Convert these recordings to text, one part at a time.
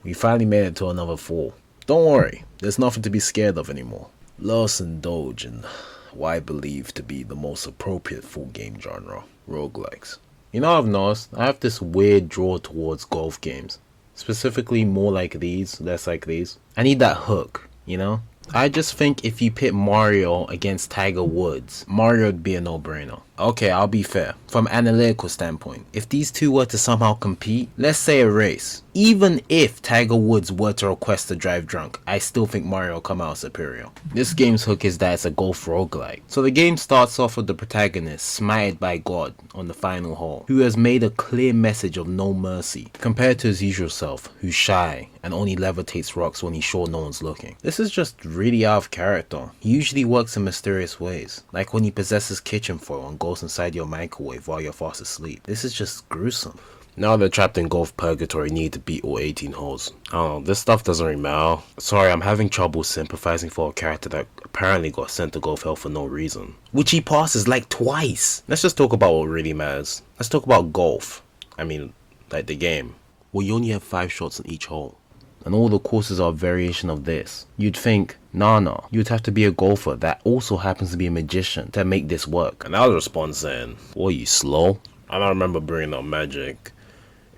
We finally made it to another fall. Don't worry, there's nothing to be scared of anymore. Let's indulge in what I believe to be the most appropriate full game genre, roguelikes. You know, I've noticed I have this weird draw towards golf games. Specifically more like these, less like these. I need that hook, you know? I just think if you pit Mario against Tiger Woods, Mario would be a no-brainer. Okay, I'll be fair. From an analytical standpoint, if these two were to somehow compete, let's say a race, even if Tiger Woods were to request to drive drunk, I still think Mario will come out superior. This game's hook is that it's a golf roguelike. So the game starts off with the protagonist smited by God on the final hole, who has made a clear message of no mercy, compared to his usual self, who's shy and only levitates rocks when he's sure no one's looking. This is just really out of character. He usually works in mysterious ways, like when he possesses kitchen foil and goes inside your microwave while you're fast asleep. This is just gruesome. Now they're trapped in golf purgatory, need to beat all 18 holes. I don't know, this stuff doesn't really matter. Sorry, I'm having trouble sympathizing for a character that apparently got sent to golf hell for no reason, which he passes like twice. Let's just talk about what really matters. Let's talk about golf. I mean, like the game. Well, you only have 5 shots in each hole, and all the courses are a variation of this. You'd think, nah, you'd have to be a golfer that also happens to be a magician to make this work. And I was respond saying, what, you slow? I don't remember bringing up magic.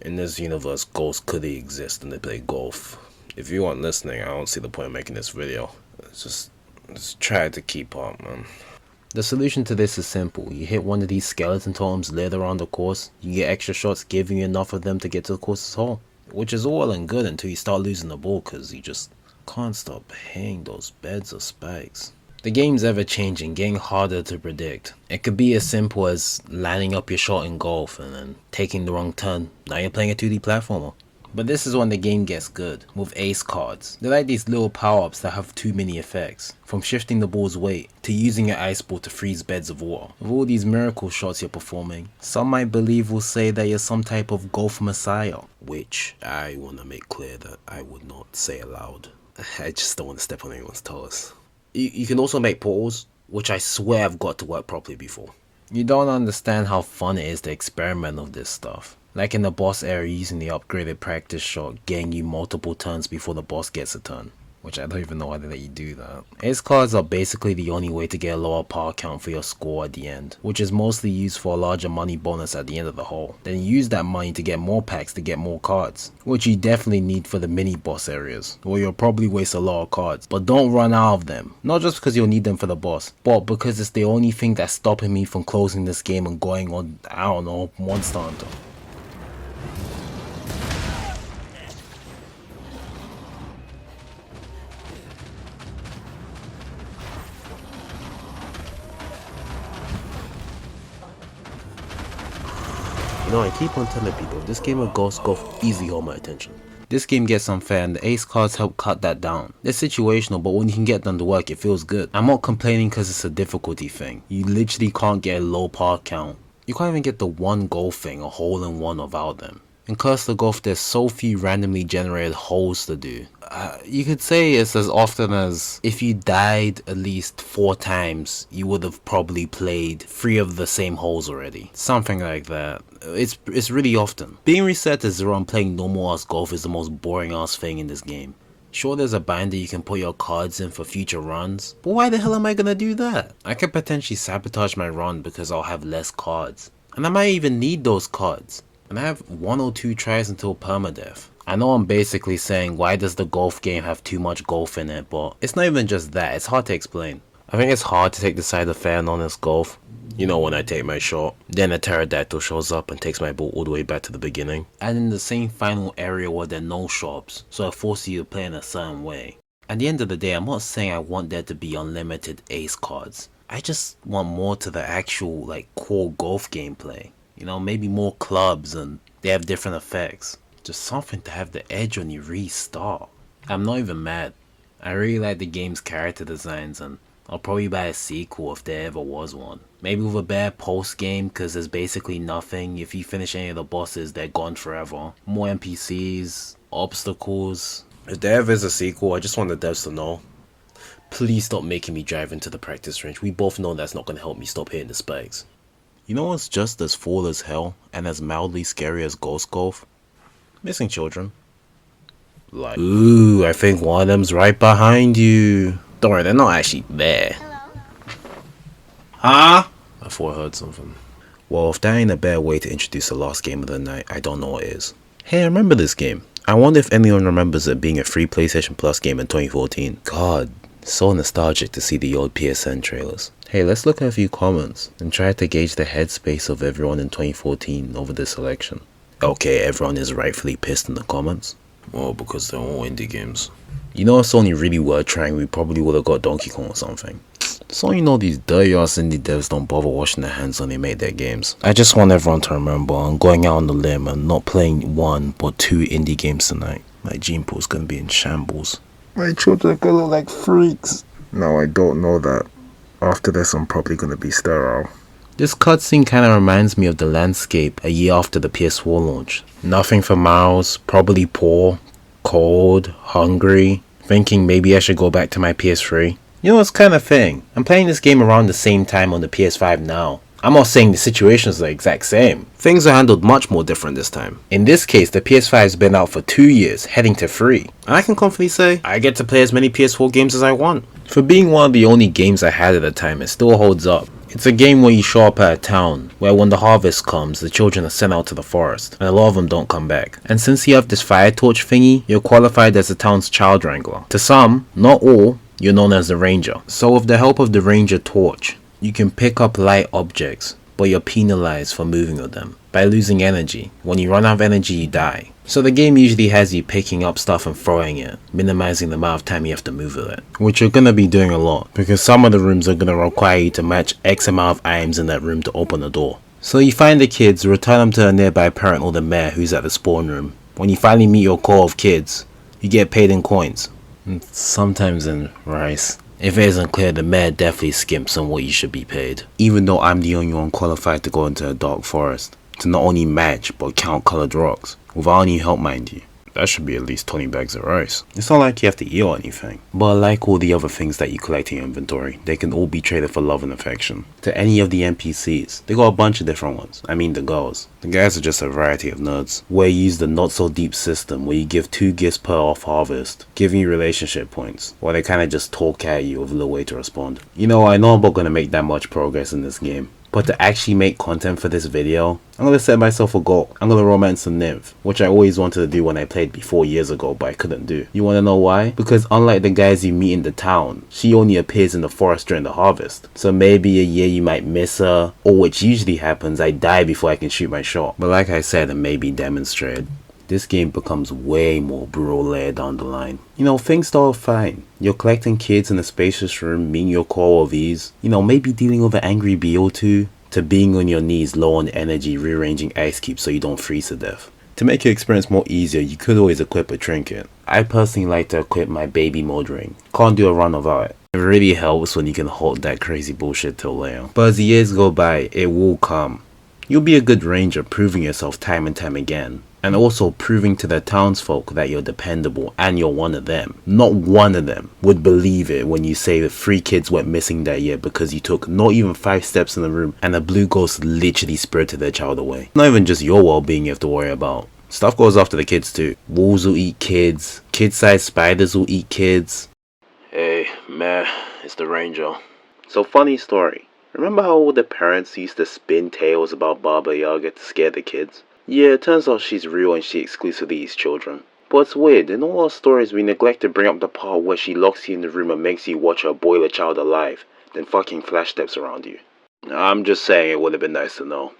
In this universe, ghosts could exist and they play golf. If you aren't listening, I don't see the point of making this video. Just try to keep up, man. The solution to this is simple. You hit one of these skeleton totems lit around the course, you get extra shots giving you enough of them to get to the course's hole. Which is all well and good until you start losing the ball because you just can't stop hitting those beds of spikes. The game's ever changing, getting harder to predict. It could be as simple as lining up your shot in golf and then taking the wrong turn. Now you're playing a 2D platformer. But this is when the game gets good, with ace cards. They're like these little power-ups that have too many effects, from shifting the ball's weight to using your ice ball to freeze beds of water. With all these miracle shots you're performing, some might believe will say that you're some type of golf messiah, which I want to make clear that I would not say aloud. I just don't want to step on anyone's toes. You can also make portals, which I swear I've got to work properly before. You don't understand how fun it is to experiment with this stuff. Like in the boss area, using the upgraded practice shot, getting you multiple turns before the boss gets a turn. Which I don't even know why they let you do that. Ace cards are basically the only way to get a lower power count for your score at the end, which is mostly used for a larger money bonus at the end of the hole. Then you use that money to get more packs to get more cards, which you definitely need for the mini boss areas, where you'll probably waste a lot of cards, but don't run out of them. Not just because you'll need them for the boss, but because it's the only thing that's stopping me from closing this game and going on, I don't know, Monster Hunter. You know, I keep on telling people, this game of Ghost Golf easily hold my attention. This game gets unfair and the ace cards help cut that down. It's situational, but when you can get them to work, it feels good. I'm not complaining because it's a difficulty thing. You literally can't get a low par count. You can't even get the one golf thing, a hole in one, without them. In Curse the Golf, there's so few randomly generated holes to do. You could say it's as often as if you died at least 4 times, you would have probably played 3 of the same holes already. Something like that. It's really often. Being reset to 0 and playing normal ass golf is the most boring ass thing in this game. Sure, there's a binder you can put your cards in for future runs, but why the hell am I gonna do that? I could potentially sabotage my run because I'll have less cards. And I might even need those cards. And I have 1 or 2 tries until permadeath. I know I'm basically saying why does the golf game have too much golf in it, but it's not even just that, it's hard to explain. I think it's hard to take the side of fair and honest golf. You know, when I take my shot, then a pterodactyl shows up and takes my ball all the way back to the beginning. And in the same final area where there are no shops, so it forces you to play in a certain way. At the end of the day, I'm not saying I want there to be unlimited ace cards. I just want more to the actual, like, core golf gameplay. You know, maybe more clubs and they have different effects. Just something to have the edge when you restart. I'm not even mad. I really like the game's character designs and I'll probably buy a sequel if there ever was one. Maybe with a bad post game because there's basically nothing. If you finish any of the bosses, they're gone forever. More NPCs, obstacles. If there ever is a sequel, I just want the devs to know. Please stop making me drive into the practice range. We both know that's not going to help me stop hitting the spikes. You know what's just as full as hell and as mildly scary as Ghost Golf? Missing children. Like, ooh, I think one of them's right behind you. Don't worry, they're not actually there. Huh? I thought I heard something. Well, if that ain't a bad way to introduce the last game of the night, I don't know what is. Hey, I remember this game. I wonder if anyone remembers it being a free PlayStation Plus game in 2014. God, so nostalgic to see the old PSN trailers. Hey, let's look at a few comments and try to gauge the headspace of everyone in 2014 over this election. Okay, everyone is rightfully pissed in the comments. Well, because they're all indie games. You know, if Sony really were trying, we probably would have got Donkey Kong or something. So you know these dirty ass indie devs don't bother washing their hands when they make their games. I just want everyone to remember I'm going out on the limb and not playing one but 2 indie games tonight. My gene pool's gonna be in shambles. My children are gonna look like freaks. No, I don't know that. After this I'm probably gonna be sterile. This cutscene kinda reminds me of the landscape a year after the PS4 launch. Nothing for miles, probably poor, cold, hungry, thinking maybe I should go back to my PS3. You know, it's kind of thing. I'm playing this game around the same time on the PS5 now. I'm not saying the situations are the exact same. Things are handled much more different this time. In this case, the PS5 has been out for 2 years, heading to 3. And I can confidently say, I get to play as many PS4 games as I want. For being one of the only games I had at the time, it still holds up. It's a game where you show up at a town, where when the harvest comes, the children are sent out to the forest, and a lot of them don't come back. And since you have this fire torch thingy, you're qualified as the town's child wrangler. To some, not all, you're known as the ranger. So with the help of the ranger torch, you can pick up light objects, but you're penalized for moving with them by losing energy. When you run out of energy, you die. So the game usually has you picking up stuff and throwing it, minimizing the amount of time you have to move with it. Which you're gonna be doing a lot, because some of the rooms are gonna require you to match X amount of items in that room to open the door. So you find the kids, return them to a nearby parent or the mayor who's at the spawn room. When you finally meet your core of kids, you get paid in coins. Sometimes in rice. If it isn't clear, the mayor definitely skimps on what you should be paid. Even though I'm the only one qualified to go into a dark forest, to not only match but count colored rocks, without any help mind you. That should be at least 20 bags of rice. It's not like you have to eat or anything. But like all the other things that you collect in your inventory, they can all be traded for love and affection. To any of the NPCs, they got a bunch of different ones. I mean the girls. The guys are just a variety of nerds. Where you use the not so deep system where you give 2 gifts per off harvest, giving you relationship points, while they kinda just talk at you with a little way to respond. You know, I know I'm not gonna make that much progress in this game. But to actually make content for this video, I'm gonna set myself a goal. I'm gonna romance a nymph, which I always wanted to do when I played before years ago, but I couldn't do. You wanna know why? Because unlike the guys you meet in the town, she only appears in the forest during the harvest. So maybe a year you might miss her, or which usually happens, I die before I can shoot my shot. But like I said, and maybe demonstrated, this game becomes way more brutal later down the line. You know, things start fine. You're collecting kids in a spacious room, meeting your core of ease. You know, maybe dealing with an angry BO2, to being on your knees low on energy, rearranging ice cubes so you don't freeze to death. To make your experience more easier, you could always equip a trinket. I personally like to equip my baby mode ring. Can't do a run without it. It really helps when you can hold that crazy bullshit till later. But as the years go by, it will come. You'll be a good ranger, proving yourself time and time again. And also proving to the townsfolk that you're dependable and you're one of them. Not one of them would believe it when you say the 3 kids went missing that year because you took not even 5 steps in the room and a blue ghost literally spirited their child away. Not even just your well-being you have to worry about. Stuff goes after the kids too. Wolves will eat kids. Kid-sized spiders will eat kids. Hey, man, it's the ranger. So funny story. Remember how all the parents used to spin tales about Baba Yaga to scare the kids? Yeah, it turns out she's real and she exclusively eats children. But it's weird, in all our stories we neglect to bring up the part where she locks you in the room and makes you watch her boil a child alive, then fucking flash steps around you. I'm just saying it would have been nice to know.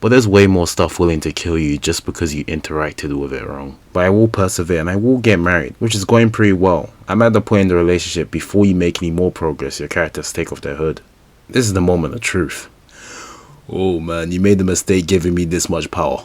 But there's way more stuff willing to kill you just because you interacted with it wrong. But I will persevere and I will get married, which is going pretty well. I'm at the point in the relationship before you make any more progress, your characters take off their hood. This is the moment of truth. Oh man, you made the mistake giving me this much power.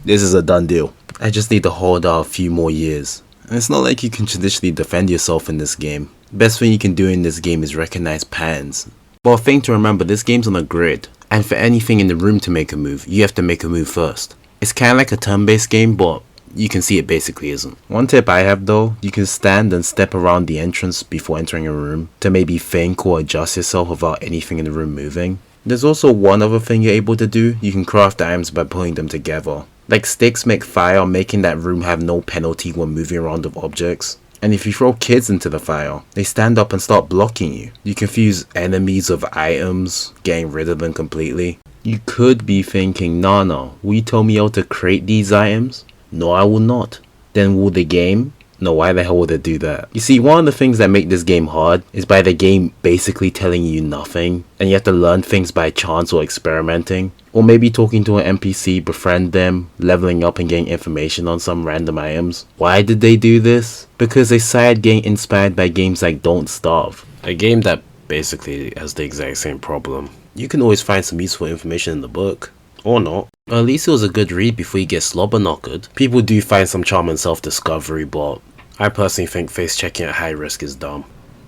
This is a done deal. I just need to hold out a few more years. And it's not like you can traditionally defend yourself in this game. The best thing you can do in this game is recognize patterns. But a thing to remember, this game's on a grid. And for anything in the room to make a move, you have to make a move first. It's kinda like a turn-based game, but you can see it basically isn't. One tip I have though, you can stand and step around the entrance before entering a room to maybe think or adjust yourself without anything in the room moving. There's also one other thing you're able to do, you can craft items by pulling them together. Like sticks make fire, making that room have no penalty when moving around with objects. And if you throw kids into the fire, they stand up and start blocking you. You confuse enemies with items, getting rid of them completely. You could be thinking, nah, will you tell me how to create these items? No, I will not. Then will the game? No, why the hell would it do that? You see, one of the things that make this game hard is by the game basically telling you nothing, and you have to learn things by chance or experimenting. Or maybe talking to an NPC, befriend them, leveling up and getting information on some random items. Why did they do this? Because they started getting inspired by games like Don't Starve. A game that basically has the exact same problem. You can always find some useful information in the book. Or not. At least it was a good read before you get slobber knockered. People do find some charm in self-discovery, but I personally think face checking at high risk is dumb.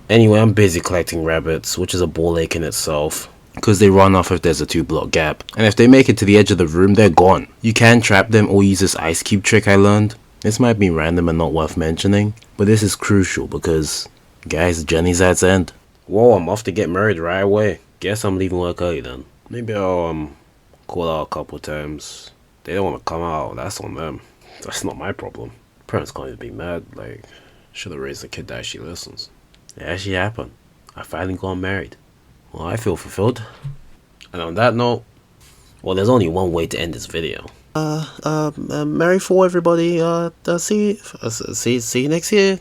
Anyway, I'm busy collecting rabbits, which is a ball ache in itself, because they run off if there's a 2-block gap, and if they make it to the edge of the room, they're gone. You can trap them or use this ice cube trick I learned. This might be random and not worth mentioning, but this is crucial because, guys, the journey's at its end. Whoa, I'm off to get married right away. Guess I'm leaving work early then. Maybe I'll call out a couple times. They don't want to come out, that's on them. That's not my problem. Parents can't even be mad, like, should have raised a kid that actually listens. It actually happened. I finally got married. Well, I feel fulfilled. And on that note, well, there's only one way to end this video. Merry Fall, everybody. See you next year.